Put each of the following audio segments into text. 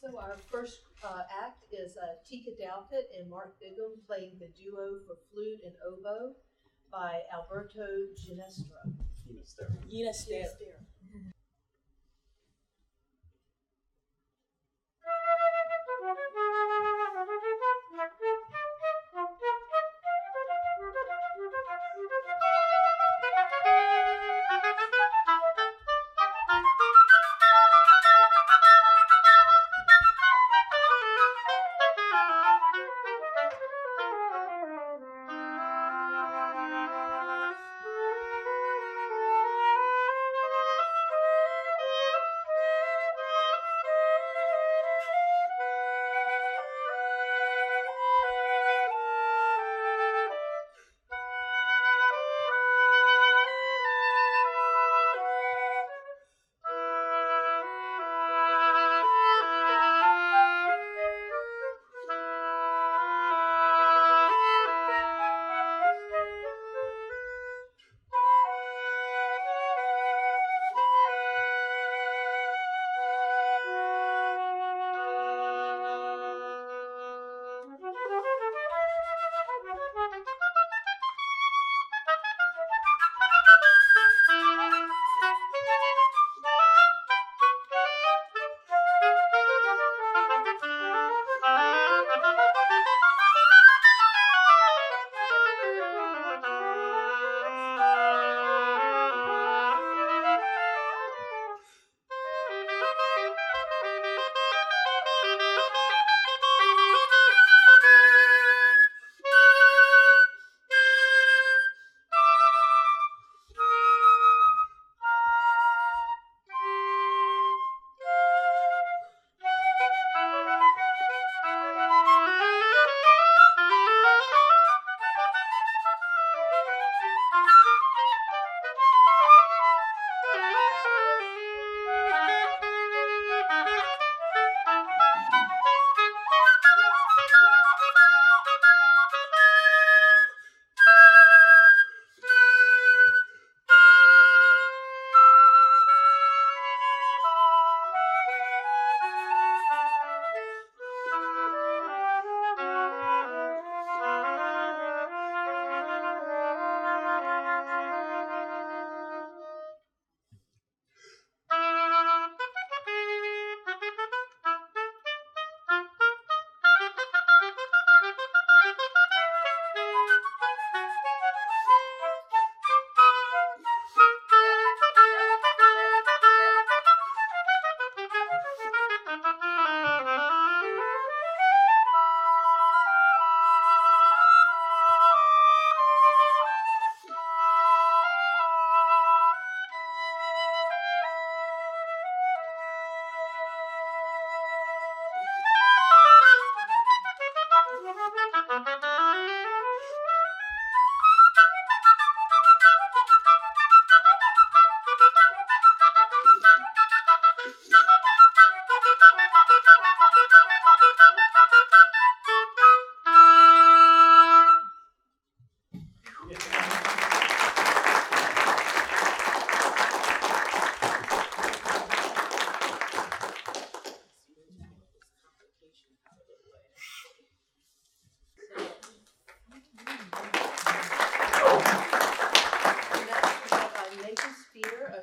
So our first act is Tika Dalcott and Mark Bigham playing the duo for flute and oboe by Alberto Ginestro. Ginestero.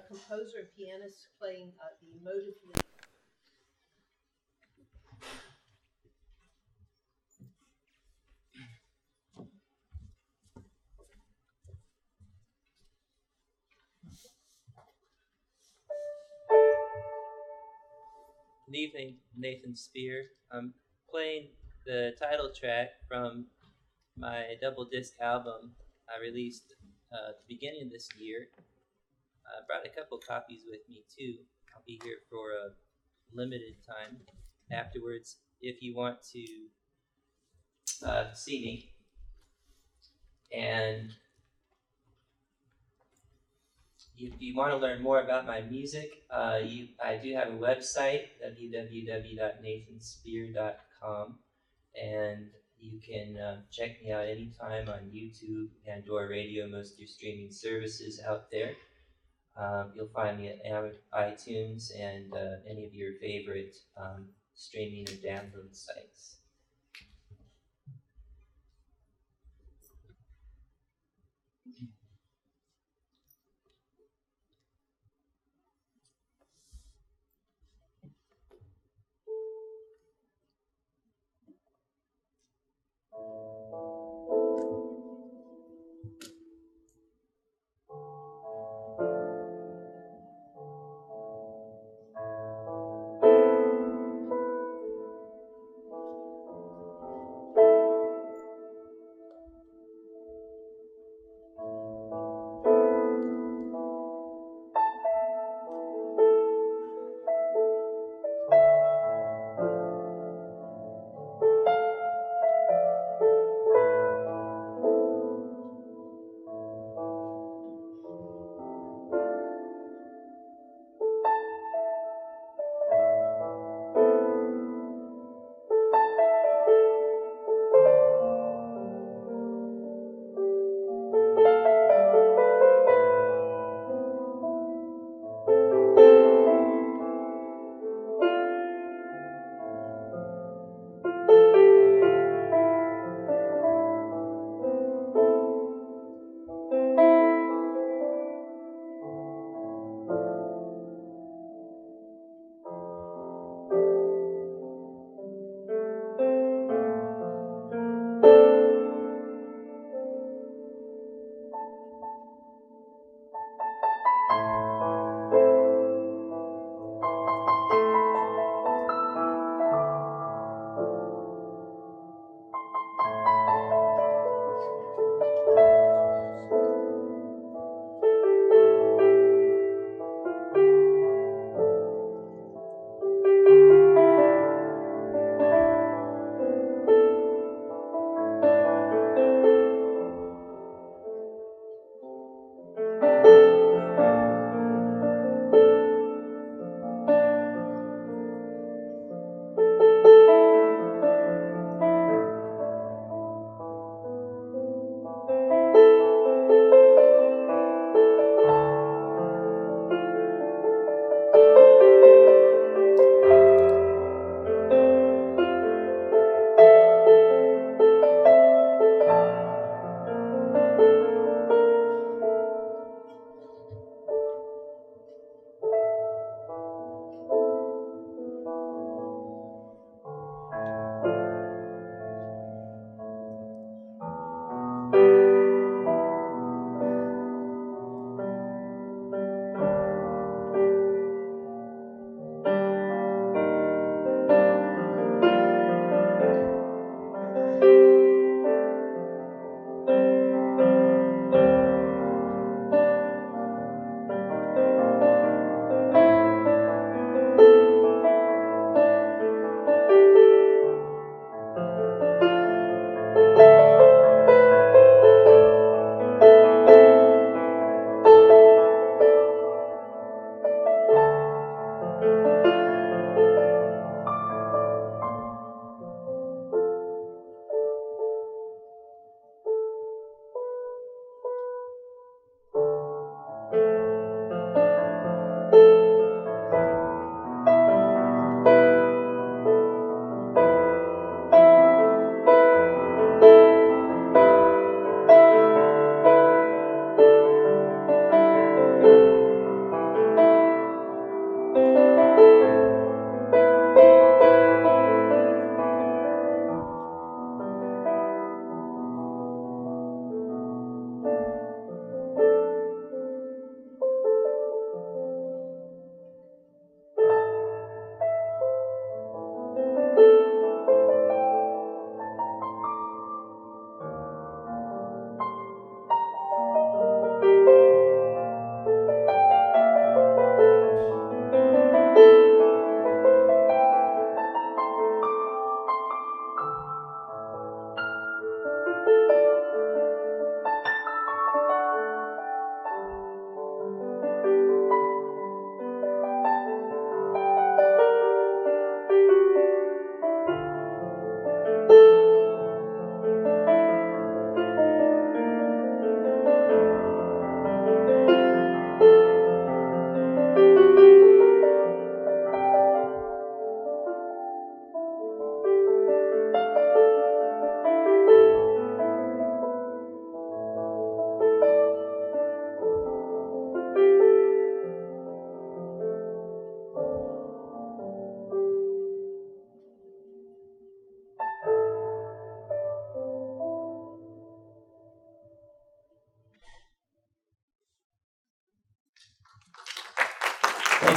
Composer and pianist playing the motive lead. Good evening, Nathan Spear. I'm playing the title track from my double disc album I released at the beginning of this year. I brought a couple copies with me too. I'll be here for a limited time afterwards if you want to see me. And if you want to learn more about my music, I do have a website, www.nathanspear.com, and you can check me out anytime on YouTube, Pandora Radio, most of your streaming services out there. You'll find me at iTunes and any of your favorite streaming and download sites.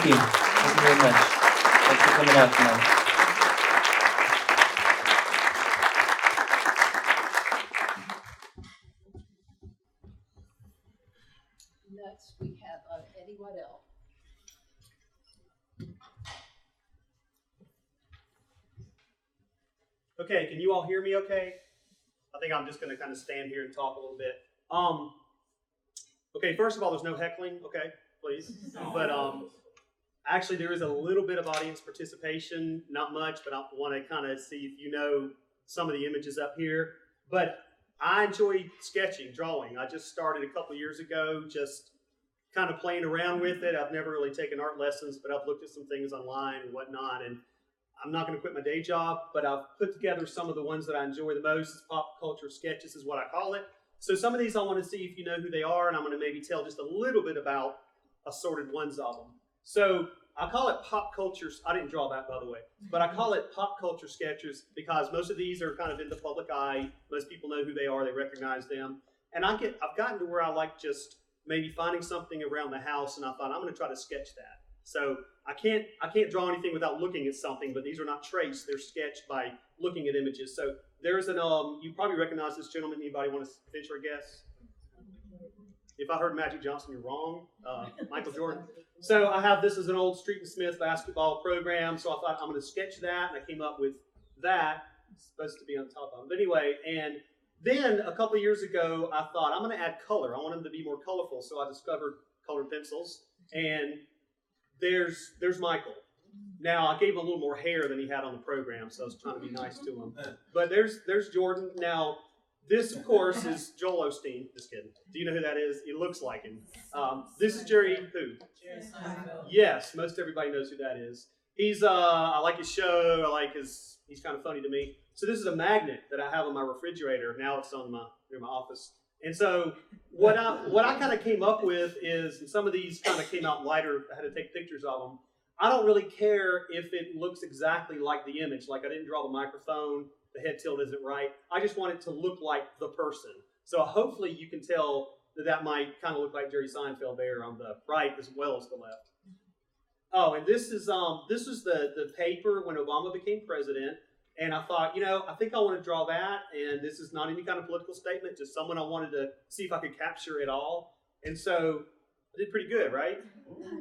Thank you. Thank you very much. Thanks for coming out tonight. Next, we have Eddie Waddell. Okay, can you all hear me okay? I think I'm just going to kind of stand here and talk a little bit. Okay, first of all, there's no heckling, okay, please. But actually, there is a little bit of audience participation, not much, but I want to kind of see if you know some of the images up here. But I enjoy sketching, drawing. I just started a couple years ago, just kind of playing around with it. I've never really taken art lessons, but I've looked at some things online and whatnot, and I'm not going to quit my day job, but I've put together some of the ones that I enjoy the most. Pop culture sketches is what I call it. So some of these I want to see if you know who they are, and I'm going to maybe tell just a little bit about assorted ones of them. So I call it pop culture. I didn't draw that, by the way, but I call it pop culture sketches because most of these are kind of in the public eye. Most people know who they are. They recognize them. And I've gotten to where I like just maybe finding something around the house, and I thought I'm going to try to sketch that. So I can't draw anything without looking at something, but these are not traced. They're sketched by looking at images. So there's an, you probably recognize this gentleman. Anybody want to venture a guess? If I heard Magic Johnson, you're wrong. Michael Jordan. So I have this as an old Street and Smith basketball program. So I thought I'm going to sketch that, and I came up with that. It's supposed to be on top of it. But anyway, and then a couple of years ago, I thought I'm going to add color. I want them to be more colorful. So I discovered colored pencils, and there's Michael. Now, I gave him a little more hair than he had on the program, so I was trying to be nice to him. But there's Jordan. Now, this, of course, is Joel Osteen. Just kidding. Do you know who that is? He looks like him. This is Jerry who? Jerry Seinfeld. Yes, most everybody knows who that is. He's, I like his show. I like he's kind of funny to me. So this is a magnet that I have on my refrigerator. Now it's on in my office. And so what I kind of came up with is, and some of these kind of came out lighter. I had to take pictures of them. I don't really care if it looks exactly like the image. Like I didn't draw the microphone, the head tilt isn't right. I just want it to look like the person. So hopefully you can tell that might kind of look like Jerry Seinfeld there on the right as well as the left. Oh, and this is the paper when Obama became president. And I thought, I think I want to draw that. And this is not any kind of political statement, just someone I wanted to see if I could capture it all. And so I did pretty good, right?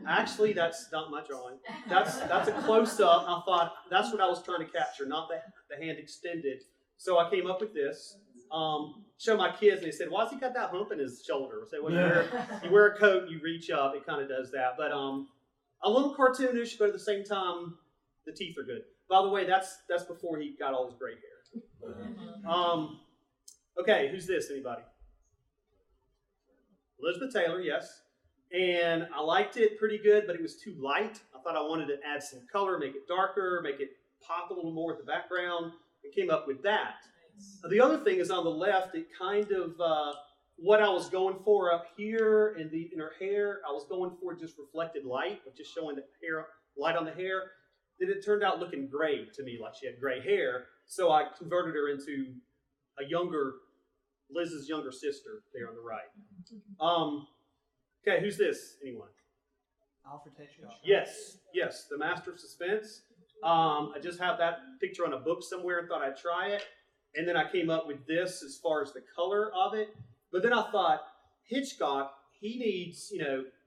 Actually, that's not my drawing. That's a close-up. I thought that's what I was trying to capture, not the hand extended. So I came up with this. Show my kids, and they said, "Why's he got that hump in his shoulder?" I said, "Well, you wear a coat, you reach up. It kind of does that." But a little cartoonish, but at the same time, the teeth are good. By the way, that's before he got all his gray hair. Okay, who's this? Anybody? Elizabeth Taylor, yes. And I liked it pretty good, but it was too light. I thought I wanted to add some color, make it darker, make it pop a little more at the background. I came up with that. The other thing is on the left, it kind of, what I was going for up here in her hair, I was going for just reflected light, but just showing the hair, light on the hair. Then it turned out looking gray to me, like she had gray hair. So I converted her into Liz's younger sister there on the right. Okay, who's this? Anyone? Alfred Hitchcock. Yes, the master of suspense. I just have that picture on a book somewhere and thought I'd try it. And then I came up with this as far as the color of it. But then I thought, Hitchcock, he needs,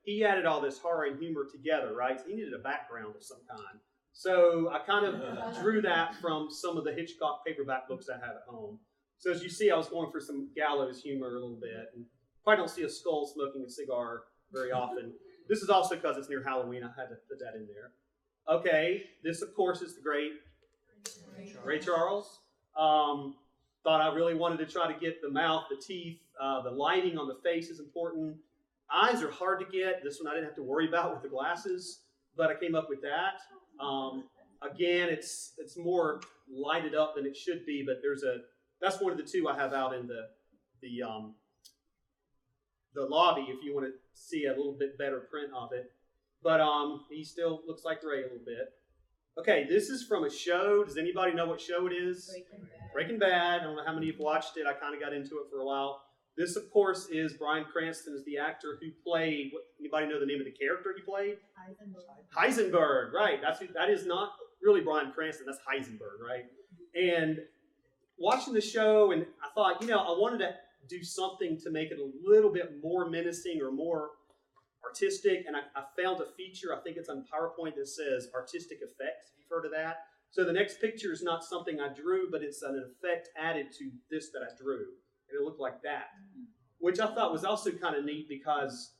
he added all this horror and humor together, right? So he needed a background of some kind. So I kind of drew that from some of the Hitchcock paperback books I have at home. So as you see, I was going for some gallows humor a little bit. And probably don't see a skull smoking a cigar very often. This is also because it's near Halloween. I had to put that in there. Okay, this, of course, is the great Ray Charles. Thought I really wanted to try to get the mouth, the teeth, the lighting on the face is important. Eyes are hard to get. This one I didn't have to worry about with the glasses, but I came up with that. Again, it's more lighted up than it should be, but that's one of the two I have out in the lobby if you want to see a little bit better print of it. But he still looks like Ray a little bit. Okay, this is from a show. Does anybody know what show it is? Breaking Bad. Breaking Bad. I don't know how many have watched it. I kind of got into it for a while. This, of course, is Bryan Cranston, is the actor who played. Anybody know the name of the character he played? Heisenberg, right? That is not really Bryan Cranston. That's Heisenberg, right? And watching the show, and I thought, I wanted to do something to make it a little bit more menacing or more artistic, and I found a feature, I think it's on PowerPoint, that says artistic effects. You've heard of that? So the next picture is not something I drew, but it's an effect added to this that I drew. And it looked like that, which I thought was also kind of neat because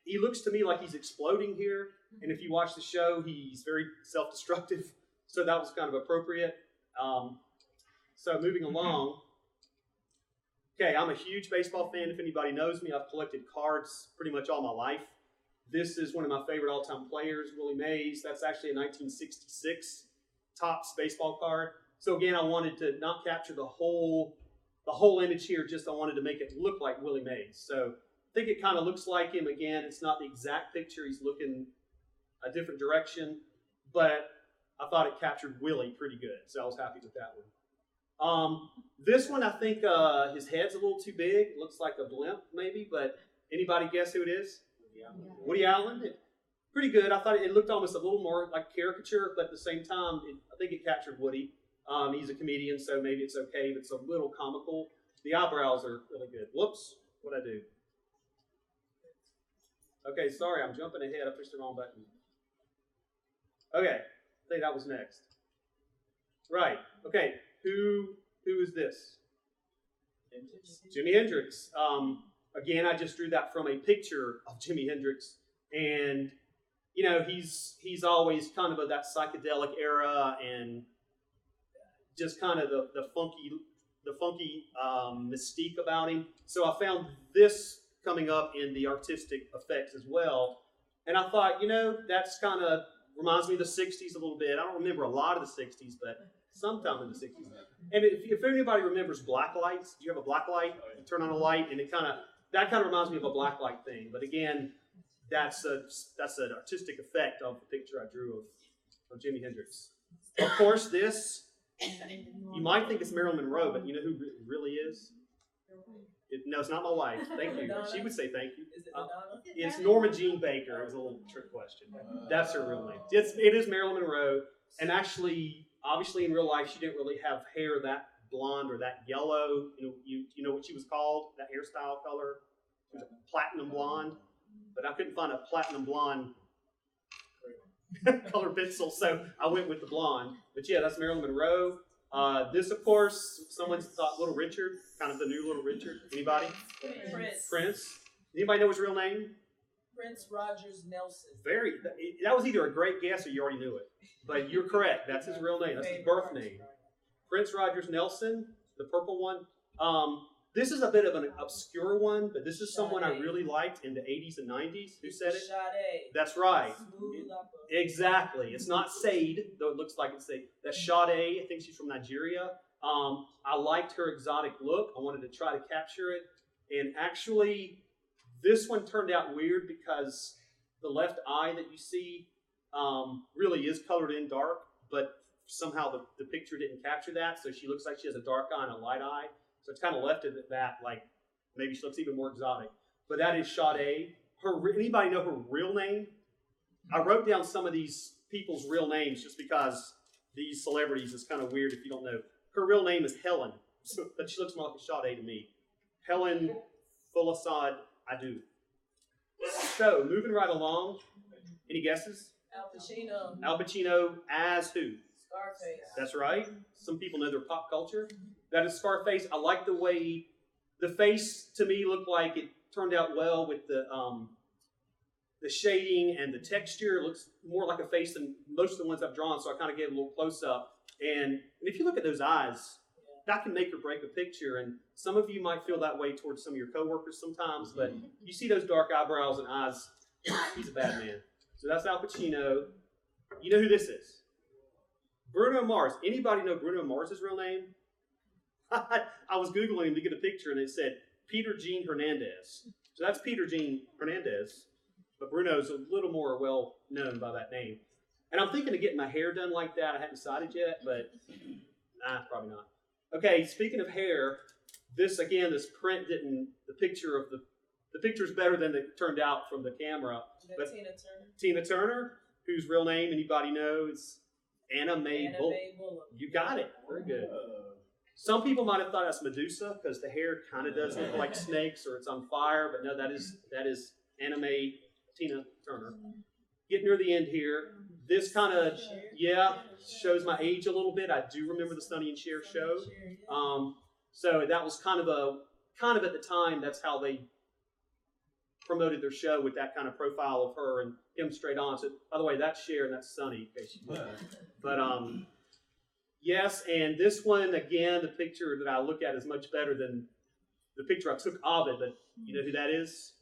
he looks to me like he's exploding here. And if you watch the show, he's very self-destructive. So that was kind of appropriate. So moving along. Okay, I'm a huge baseball fan. If anybody knows me, I've collected cards pretty much all my life. This is one of my favorite all-time players, Willie Mays. That's actually a 1966 Topps baseball card. So again, I wanted to not capture the whole image here, just I wanted to make it look like Willie Mays. So I think it kind of looks like him. Again, it's not the exact picture. He's looking a different direction, but I thought it captured Willie pretty good. So I was happy with that one. This one, I think his head's a little too big. It looks like a blimp maybe, but anybody guess who it is? Woody Allen. Pretty good. I thought it looked almost a little more like caricature, but at the same time, I think it captured Woody. He's a comedian, so maybe it's okay, but it's a little comical. The eyebrows are really good. Whoops, what'd I do? Okay, sorry, I'm jumping ahead. I pushed the wrong button. Okay, I think that was next. Right, okay, who is this? Jimi Hendrix. Again, I just drew that from a picture of Jimi Hendrix, and he's always kind of that psychedelic era, and just kind of the funky mystique about him. So I found this coming up in the artistic effects as well, and I thought, that's kind of reminds me of the '60s a little bit. I don't remember a lot of the '60s, but sometime in the '60s. And if anybody remembers black lights, do you have a black light? You turn on a light, and that kind of reminds me of a black light thing. But again, that's an artistic effect of the picture I drew of Jimi Hendrix. Of course, this, you might think it's Marilyn Monroe, but you know who it really is? No, it's not my wife. Thank you. She would say thank you. It's Norma Jean Baker. It was a little trick question. That's her real name. It is Marilyn Monroe. And actually, obviously in real life, she didn't really have hair that blonde or that yellow. You know what she was called? That hairstyle color? She was a platinum blonde. But I couldn't find a platinum blonde color pencil, so I went with the blonde. But yeah, that's Marilyn Monroe. This, of course, someone thought Little Richard, kind of the new Little Richard. Anybody? Prince. Anybody know his real name? Prince Rogers Nelson. That was either a great guess or you already knew it. But you're correct. That's his real name. That's his birth name. Prince Rogers Nelson, the purple one. This is a bit of an obscure one, but this is someone I really liked in the 80s and 90s. Who said it? Sade. That's right. Exactly. It's not Sade, though it looks like it's Sade. That's Sade. I think she's from Nigeria. I liked her exotic look. I wanted to try to capture it. And actually, this one turned out weird because the left eye that you see really is colored in dark, but somehow the picture didn't capture that. So she looks like she has a dark eye and a light eye. So it's kind of left it at that, like maybe she looks even more exotic. But that is Sade. Anybody know her real name? I wrote down some of these people's real names just because these celebrities is kind of weird if you don't know. Her real name is Helen, but she looks more like a Sade to me. Helen Fulasad Adu. So moving right along, any guesses? Al Pacino. Al Pacino as who? Scarface. That's right. Some people know their pop culture. That is Scarface. I like the way the face to me looked like it turned out well with the shading and the texture. It looks more like a face than most of the ones I've drawn, so I kind of gave it a little close up. And if you look at those eyes, that can make or break a picture. And some of you might feel that way towards some of your coworkers sometimes, but you see those dark eyebrows and eyes, he's a bad man. So that's Al Pacino. You know who this is? Bruno Mars. Anybody know Bruno Mars' real name? I was Googling him to get a picture, and it said Peter Gene Hernandez. So that's Peter Gene Hernandez, but Bruno's a little more well known by that name. And I'm thinking of getting my hair done like that. I haven't decided yet, but probably not. Okay, speaking of hair, this again, this print didn't. The picture's better than it turned out from the camera. Is that But Tina Turner? Tina Turner, whose real name anybody knows, Anna Mae Anna Bullock. Mae Bullock. You got it. Very good. Some people might have thought that's Medusa because the hair kind of does look like snakes or it's on fire, but no, that is Anna Mae Tina Turner. Getting near the end here. This kind of shows my age a little bit. I do remember the Sonny and Cher show. So that was kind of at the time. That's how they promoted their show, with that kind of profile of her and him straight on. So, by the way, that's Cher and that's Sonny, in case you know. But yes, and this one again, the picture that I look at is much better than the picture I took of it. But you know who that is?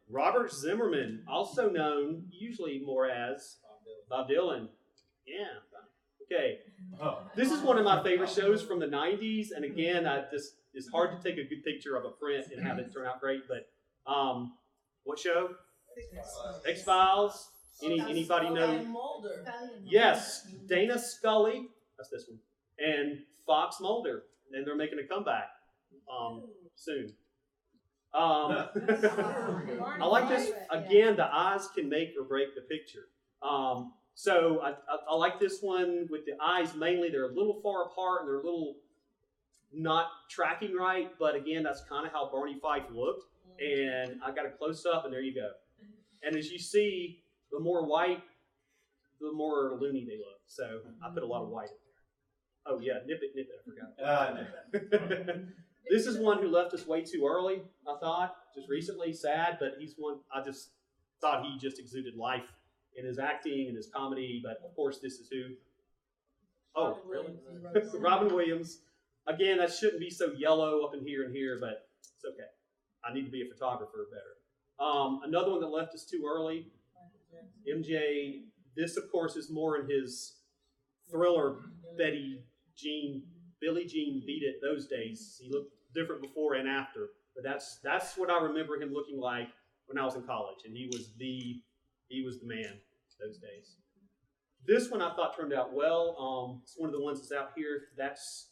Robert Zimmerman, also known usually more as Bob Dylan. Yeah. Okay. This is one of my favorite shows from the 90s, and again, it's hard to take a good picture of a print and have it turn out great. But what show? X-Files. Anybody know? Mulder. Yes, Dana Scully. That's this one, and Fox Mulder, and they're making a comeback soon. I like this. Again, the eyes can make or break the picture. So I like this one with the eyes mainly. They're a little far apart and they're a little not tracking right. But again, that's kind of how Barney Fife looked. And I got a close up, and there you go. And as you see, the more white, the more loony they look. So I put a lot of white in there. Oh yeah, nip it, I forgot. This is one who left us way too early, I thought, just recently. Sad, but he's one I just thought he just exuded life in his acting and his comedy. But of course, this is who? Oh, really? Robin Williams. Again, that shouldn't be so yellow up in here and here, but it's okay. I need to be a photographer better. Another one that left us too early, MJ. This, of course, is more in his thriller Billie Jean Beat It those days. He looked different before and after, but that's what I remember him looking like when I was in college, and he was the man those days. This one I thought turned out well. It's one of the ones that's out here. That's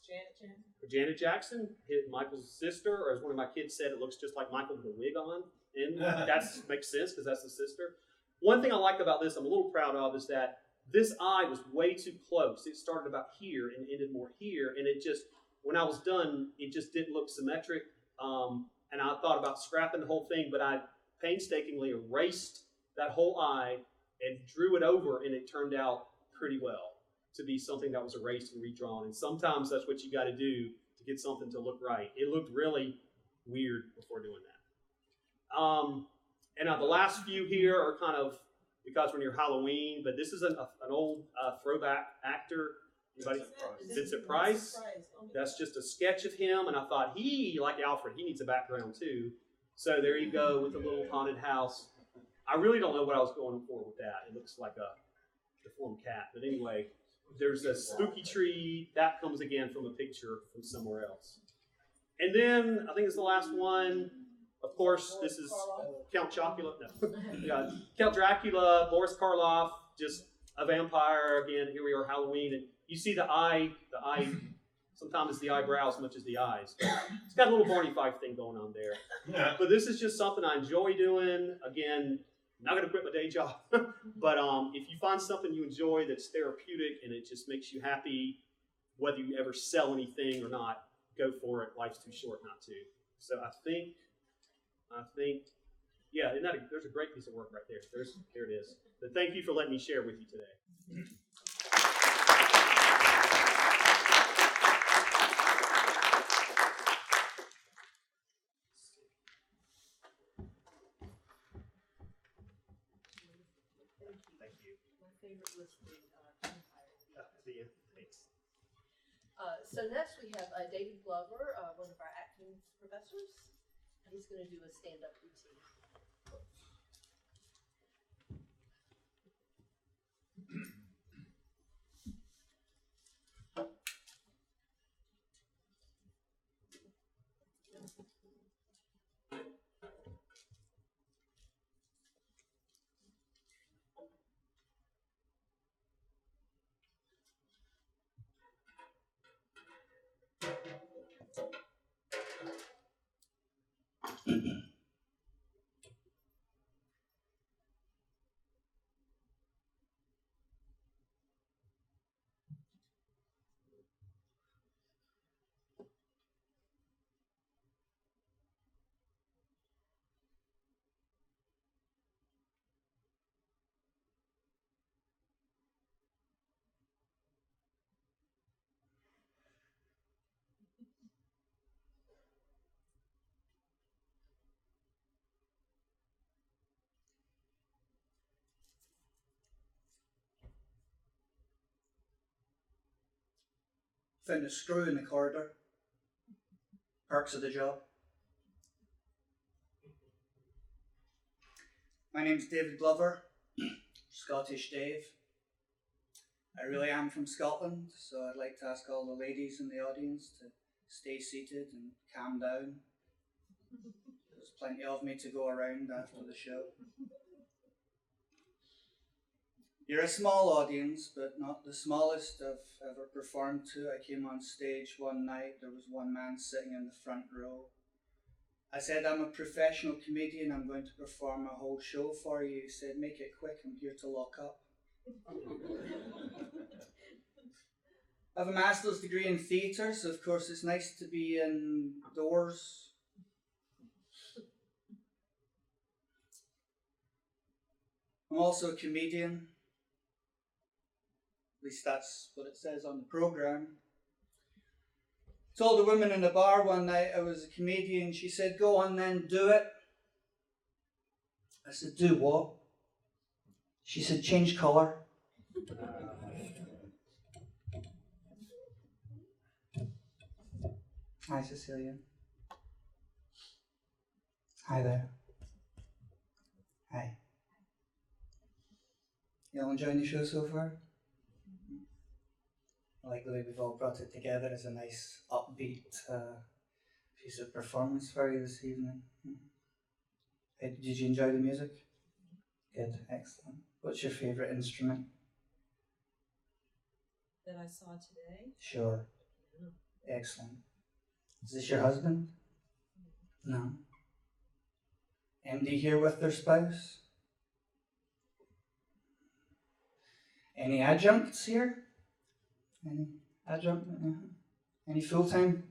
Janet Jackson, Michael's sister, or as one of my kids said, it looks just like Michael with a wig on, and that makes sense because that's the sister. One thing I like about this, I'm a little proud of, is that this eye was way too close. It started about here and ended more here, and it just, when I was done, it just didn't look symmetric. And I thought about scrapping the whole thing, but I painstakingly erased that whole eye and drew it over, and it turned out pretty well to be something that was erased and redrawn. And sometimes that's what you got to do to get something to look right. It looked really weird before doing that. And now the last few here are kind of because we're near Halloween, but this is an old throwback actor. Anybody? Vincent Price. That's just a sketch of him, and I thought like Alfred, he needs a background too. So there you go with the little haunted house. I really don't know what I was going for with that. It looks like a deformed cat, but anyway, there's a spooky tree that comes again from a picture from somewhere else. And then I think it's the last one. Of course, this is Count Chocula. No. Yeah, Count Dracula, Boris Karloff, just a vampire. Again, here we are, Halloween. And you see the eye, sometimes it's the eyebrows as much as the eyes. It's got a little Barney Fife thing going on there. But this is just something I enjoy doing. Again, not going to quit my day job. But if you find something you enjoy that's therapeutic and it just makes you happy, whether you ever sell anything or not, go for it. Life's too short not to. So I think, yeah, there's a great piece of work right there. There it is. But thank you for letting me share with you today. Thank you. My favorite was the vampire. Thanks. So next we have David Glover, one of our acting professors. He's going to do a stand-up routine. found a screw in the corridor. Perks of the job. My name's David Glover, Scottish Dave. I really am from Scotland, so I'd like to ask all the ladies in the audience to stay seated and calm down. There's plenty of me to go around after the show. You're a small audience, but not the smallest I've ever performed to. I came on stage one night, there was one man sitting in the front row. I said, I'm a professional comedian, I'm going to perform a whole show for you. He said, make it quick, I'm here to lock up. I have a master's degree in theatre, so of course it's nice to be indoors. I'm also a comedian. At least that's what it says on the programme. Told a woman in a bar one night I was a comedian. She said, go on then, do it. I said, do what? She said, change colour. Hi, Cecilia. Hi there. Hi. You all enjoying the show so far? I like the way we've all brought it together as a nice, upbeat piece of performance for you this evening. Hey, did you enjoy the music? Good, excellent. What's your favourite instrument? That I saw today. Sure. Excellent. Is this your husband? No. MD here with their spouse? Any adjuncts here? Any adjunct? Any full-time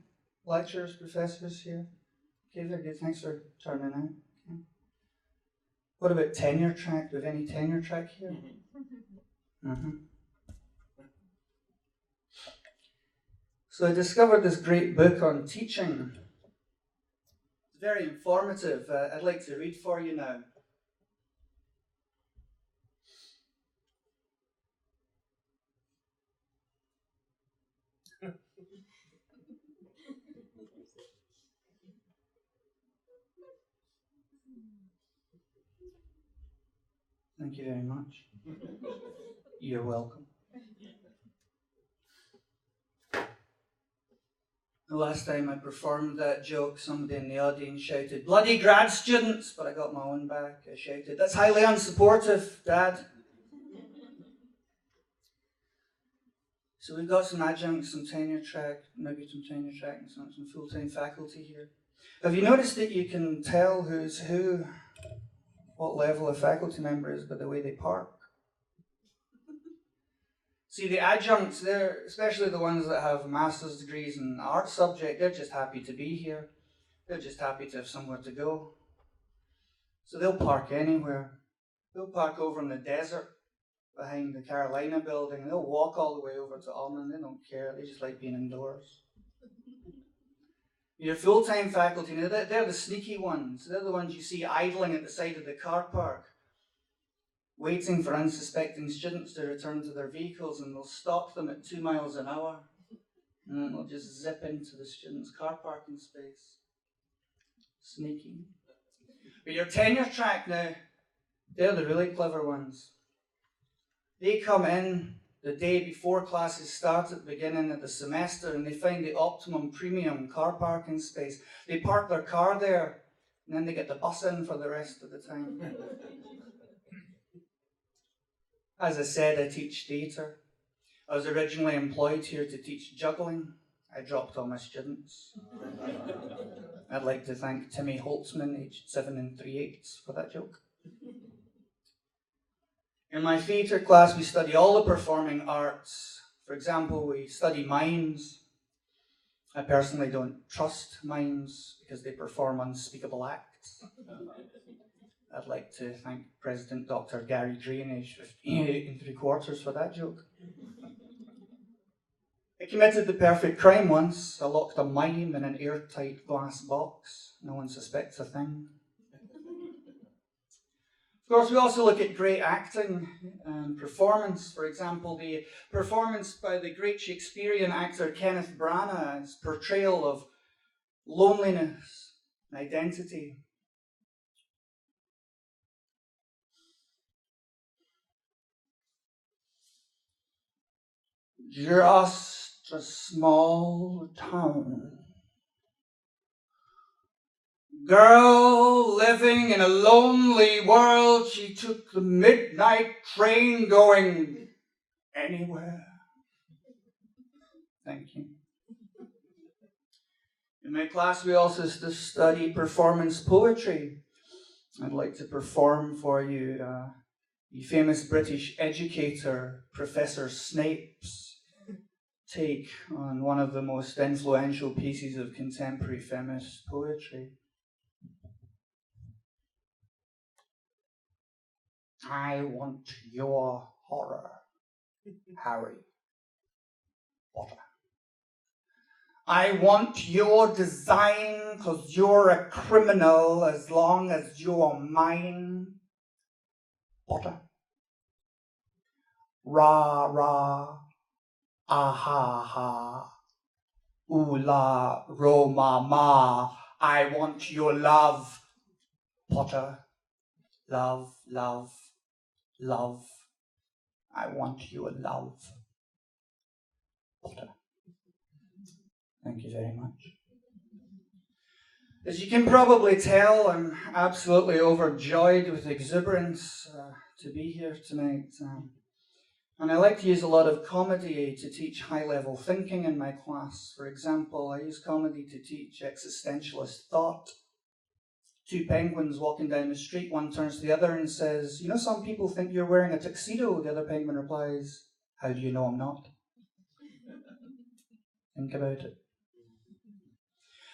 lecturers, professors here? Okay, very good. Thanks for turning out. Okay. What about tenure track? Do we have any tenure track here? Mm-hmm. So I discovered this great book on teaching. It's very informative. I'd like to read for you now. Thank you very much. You're welcome. The last time I performed that joke, somebody in the audience shouted, "Bloody grad students!" But I got my own back. I shouted, "That's highly unsupportive, Dad." So we've got some adjuncts, some tenure track, maybe some tenure track and some full-time faculty here. Have you noticed that you can tell who's who, what level a faculty member is by the way they park? See, the adjuncts, they're, especially the ones that have master's degrees in an art subject, they're just happy to be here. They're just happy to have somewhere to go. So they'll park anywhere. They'll park over in the desert behind the Carolina building. They'll walk all the way over to Almond. They don't care. They just like being indoors. Your full-time faculty, they're the sneaky ones. They're the ones you see idling at the side of the car park, waiting for unsuspecting students to return to their vehicles, and they'll stop them at 2 miles an hour, and then they'll just zip into the student's car parking space. Sneaky. But your tenure track now, they're the really clever ones. They come in the day before classes start at the beginning of the semester, and they find the optimum premium car parking space. They park their car there, and then they get the bus in for the rest of the time. As I said, I teach theatre. I was originally employed here to teach juggling. I dropped all my students. I'd like to thank Timmy Holtzman, aged 7 3/8, for that joke. In my theatre class, we study all the performing arts. For example, we study mimes. I personally don't trust mimes because they perform unspeakable acts. I'd like to thank President Dr. Gary Green, aged 58 3/4, for that joke. I committed the perfect crime once. I locked a mime in an airtight glass box. No one suspects a thing. course, we also look at great acting and performance. For example, the performance by the great Shakespearean actor Kenneth Branagh's portrayal of loneliness and identity. Just a small town. Girl living in a lonely world, she took the midnight train going anywhere. Thank you. In my class, we also study performance poetry. I'd like to perform for you the famous British educator, Professor Snape's take on one of the most influential pieces of contemporary feminist poetry. I want your horror, Harry Potter. I want your design, 'cause you're a criminal as long as you're mine, Potter. Ra, ra, ah, ha, ha, ooh, la, ro, ma, ma. I want your love, Potter. Love, love, love. I want your love, Potter. Thank you very much. As you can probably tell, I'm absolutely overjoyed with exuberance to be here tonight. And I like to use a lot of comedy to teach high-level thinking in my class. For example, I use comedy to teach existentialist thought. Two penguins walking down the street, one turns to the other and says, "You know, some people think you're wearing a tuxedo." The other penguin replies, "How do you know I'm not?" Think about it.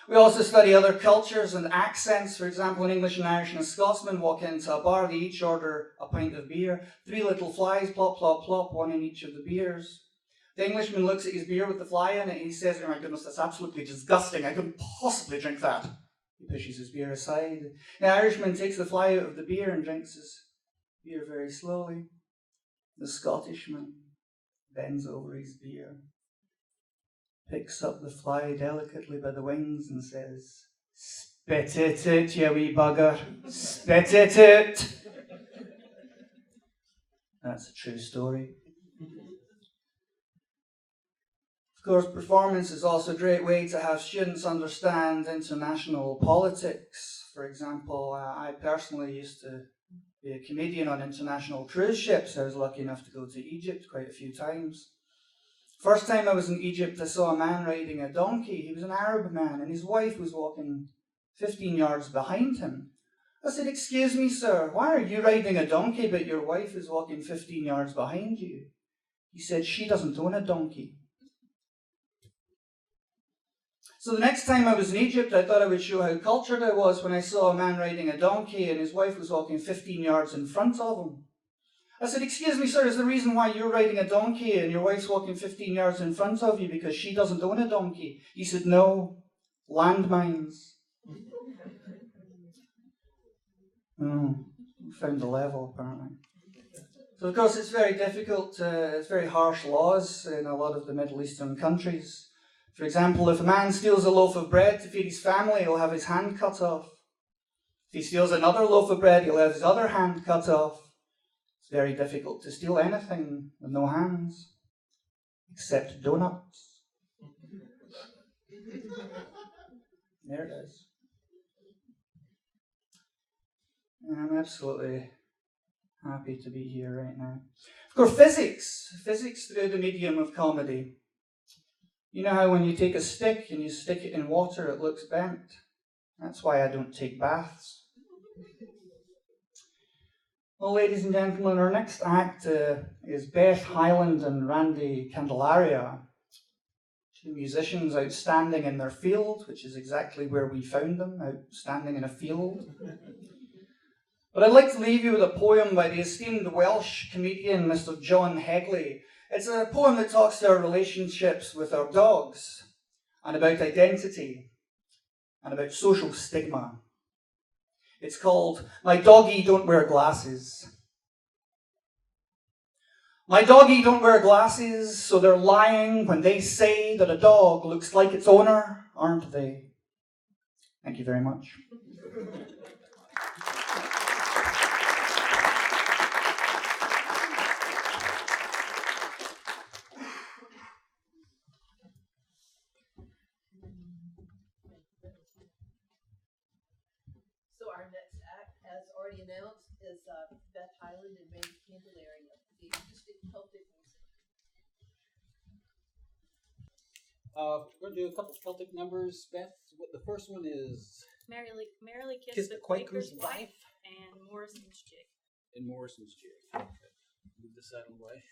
We also study other cultures and accents. For example, an English, an Irish and a Scotsman walk into a bar. They each order a pint of beer. 3 little flies, plop, plop, plop, one in each of the beers. The Englishman looks at his beer with the fly in it and he says, "Oh my goodness, that's absolutely disgusting. I couldn't possibly drink that." He pushes his beer aside. The Irishman takes the fly out of the beer and drinks his beer very slowly. The Scottishman bends over his beer, picks up the fly delicately by the wings and says, "Spit it, you wee bugger. Spit it." That's a true story. Of course, performance is also a great way to have students understand international politics. For example, I personally used to be a comedian on international cruise ships. I was lucky enough to go to Egypt quite a few times. First time I was in Egypt, I saw a man riding a donkey. He was an Arab man, and his wife was walking 15 yards behind him. I said, "Excuse me, sir, why are you riding a donkey but your wife is walking 15 yards behind you?" He said, "She doesn't own a donkey." So the next time I was in Egypt, I thought I would show how cultured I was when I saw a man riding a donkey and his wife was walking 15 yards in front of him. I said, "Excuse me, sir, is the reason why you're riding a donkey and your wife's walking 15 yards in front of you because she doesn't own a donkey?" He said, "No, landmines." Found the level, apparently. So, of course, it's very difficult, it's very harsh laws in a lot of the Middle Eastern countries. For example, if a man steals a loaf of bread to feed his family, he'll have his hand cut off. If he steals another loaf of bread, he'll have his other hand cut off. It's very difficult to steal anything with no hands, except donuts. There it is. And I'm absolutely happy to be here right now. Of course, physics through the medium of comedy. You know how when you take a stick and you stick it in water, it looks bent? That's why I don't take baths. Well, ladies and gentlemen, our next act is Beth Highland and Randy Candelaria, two musicians outstanding in their field, which is exactly where we found them, outstanding in a field. But I'd like to leave you with a poem by the esteemed Welsh comedian, Mr. John Hegley. It's a poem that talks to our relationships with our dogs, and about identity, and about social stigma. It's called My Doggy Don't Wear Glasses. My doggy don't wear glasses, so they're lying when they say that a dog looks like its owner, aren't they? Thank you very much. So our next act, as already announced, is Beth Highland and Randy Candelaria, the acoustic Celtic music. We're going to do a couple Celtic numbers. Beth, the first one is Merrily Kiss the Quaker's Wife and Morrison's Jig. in Morrison's Jig. Okay. Move this out of the way.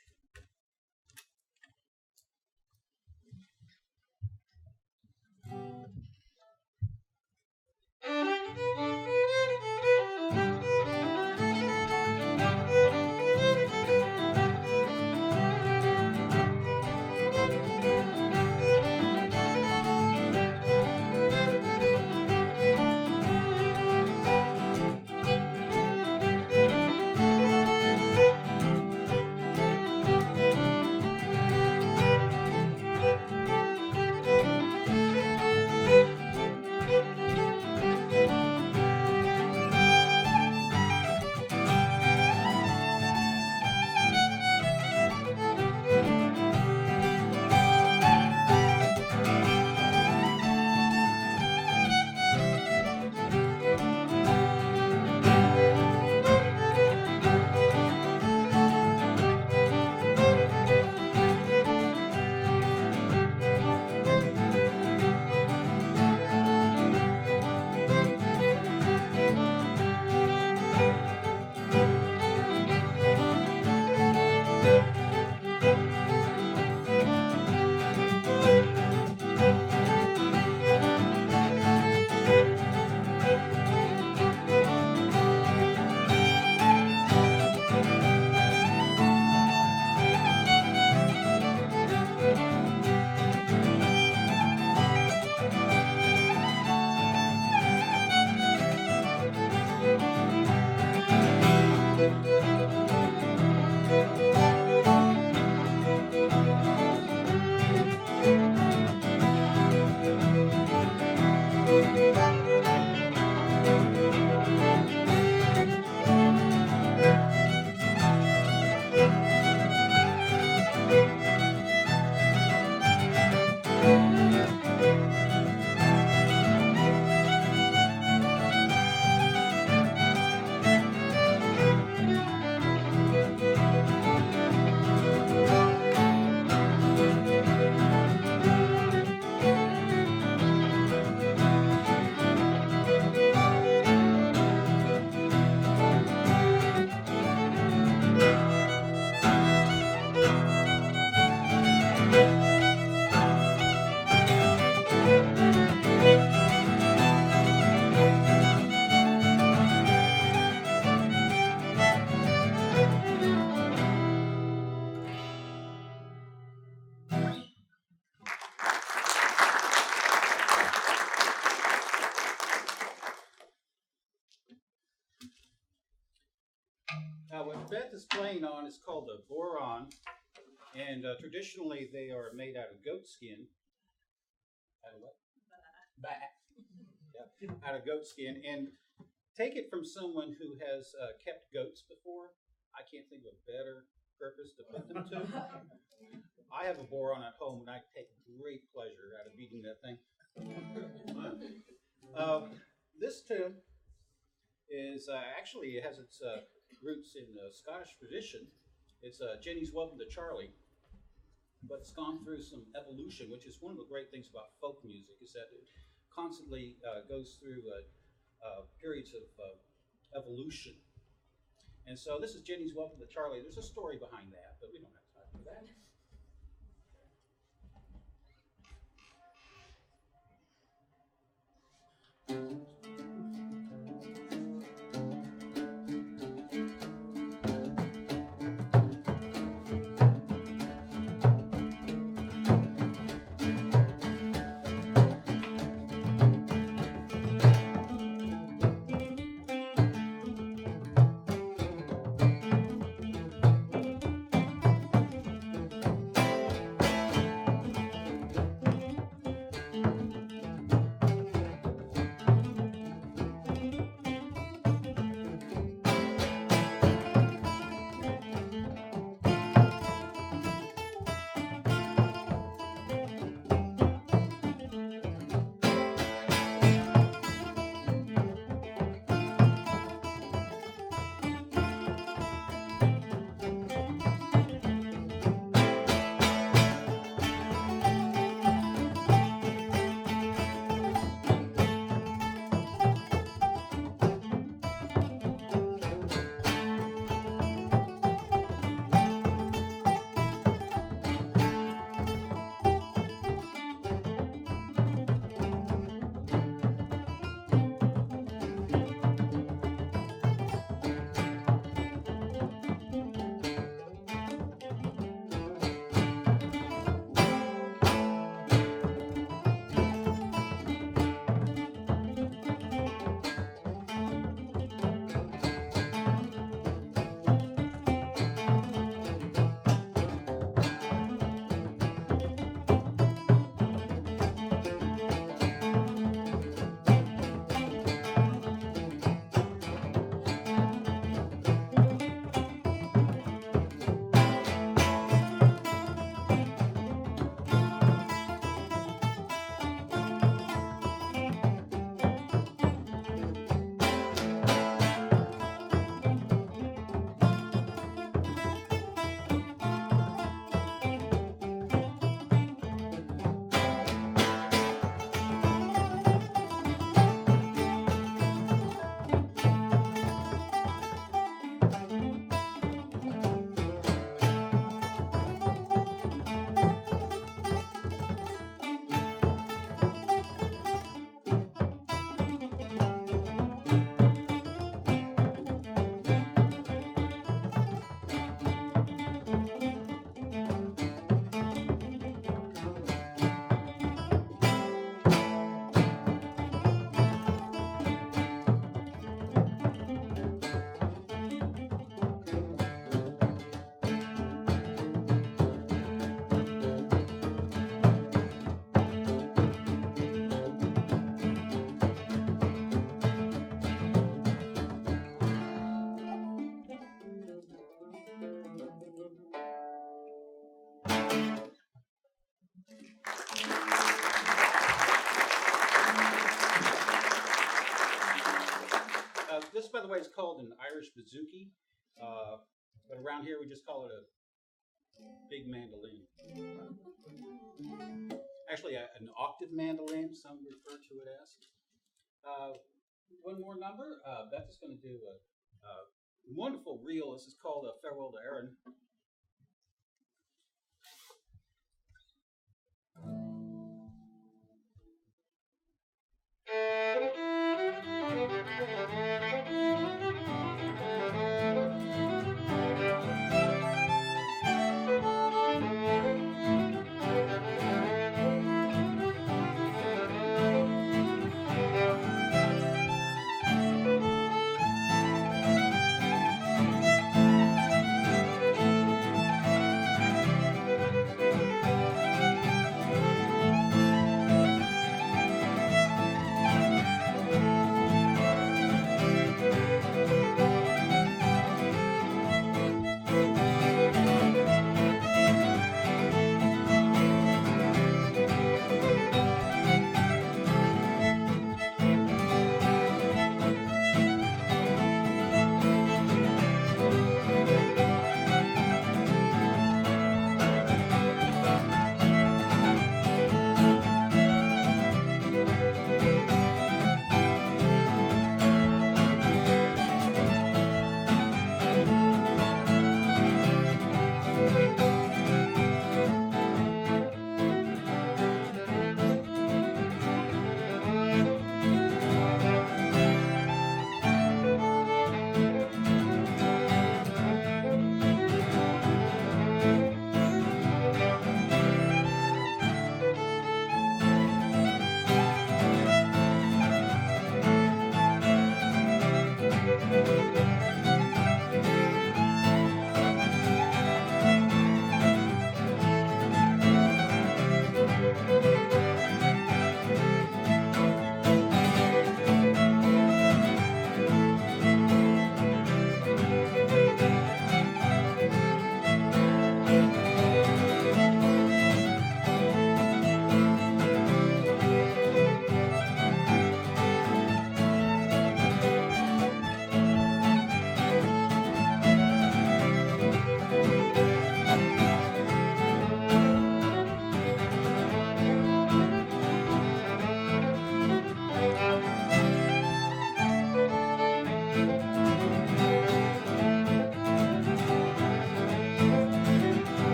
What Beth is playing on is called a boron, and traditionally they are made out of goat skin. Out of what? Yeah, out of goat skin. And take it from someone who has kept goats before. I can't think of a better purpose to put them to. I have a boron at home, and I take great pleasure out of eating that thing. This tune is actually, it has its roots in Scottish tradition. It's Jenny's Welcome to Charlie, but it's gone through some evolution, which is one of the great things about folk music, is that it constantly goes through periods of evolution. And so this is Jenny's Welcome to Charlie. There's a story behind that, but we don't have time for that. otherwise called an Irish bouzouki, but around here we just call it a big mandolin. Actually, an octave mandolin, some refer to it as. One more number. Beth is going to do a wonderful reel. This is called Farewell to Erin.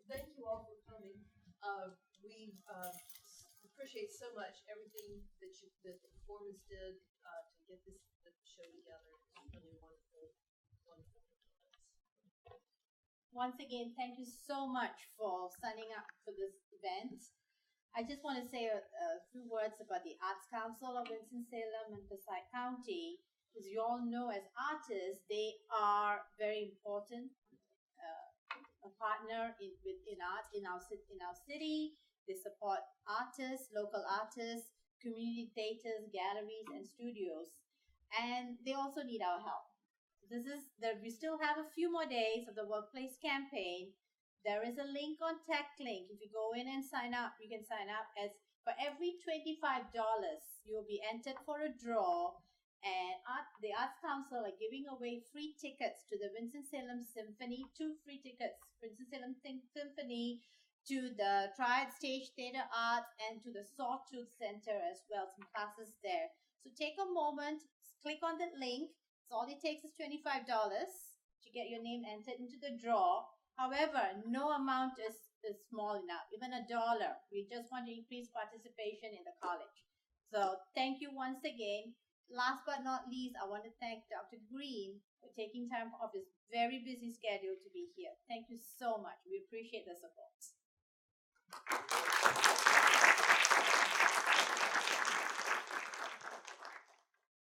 Thank you all for coming. We appreciate so much everything that the performance did to get the show together. It's really wonderful, wonderful performance. Once again, thank you so much for signing up for this event. I just want to say a few words about the Arts Council of Winston-Salem and Forsyth County. As you all know, as artists, they are very important. A partner in art in our city. They support artists, local artists, community theaters, galleries, and studios, and they also need our help. We still have a few more days of the workplace campaign. There is a link on TechLink. If you go in and sign up, you can sign up as for every $25, you'll be entered for a draw. And the Arts Council are giving away free tickets to the Winston-Salem Symphony, 2 free tickets, Winston-Salem Symphony to the Triad Stage Theatre Arts, and to the Sawtooth Center as well, some classes there. So take a moment, click on the link. So all it takes is $25 to get your name entered into the draw. However, no amount is small enough, even $1. We just want to increase participation in the college. So thank you once again. Last but not least, I want to thank Dr. Green for taking time off his very busy schedule to be here. Thank you so much. We appreciate the support.